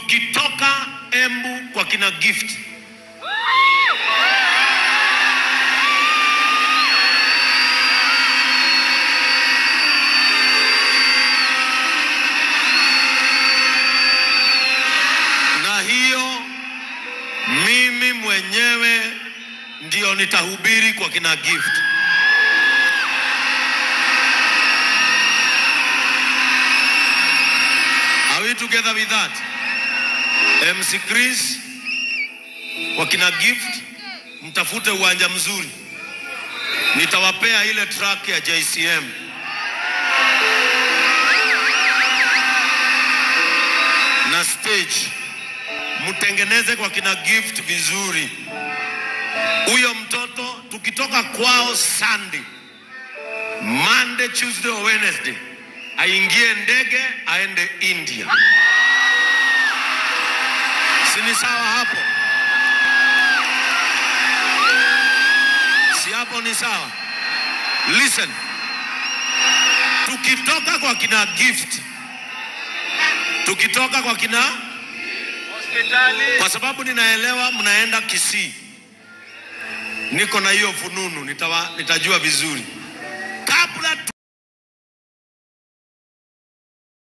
tukitoka Embu kwa kina Gift, na hiyo mimi mwenyewe ndio nitahubiri kwa kina Gift. Are we together with that? MC Chris kwa kina Gift, mtafute uwanja mzuri, nitawapea ile track ya JCM. Na stage mtengeneze kwa kina Gift vizuri. Huyo mtoto tukitoka kwao Sunday, Monday, Tuesday or Wednesday aingie ndege aende India. Sini sawa hapo? Si hapo ni sawa? Listen. Tukitoka kwa kina Gift, tukitoka kwa kina hospitali, kwa sababu ninaelewa mnaenda Kisii, niko na hiyo fununu, nitajua vizuri.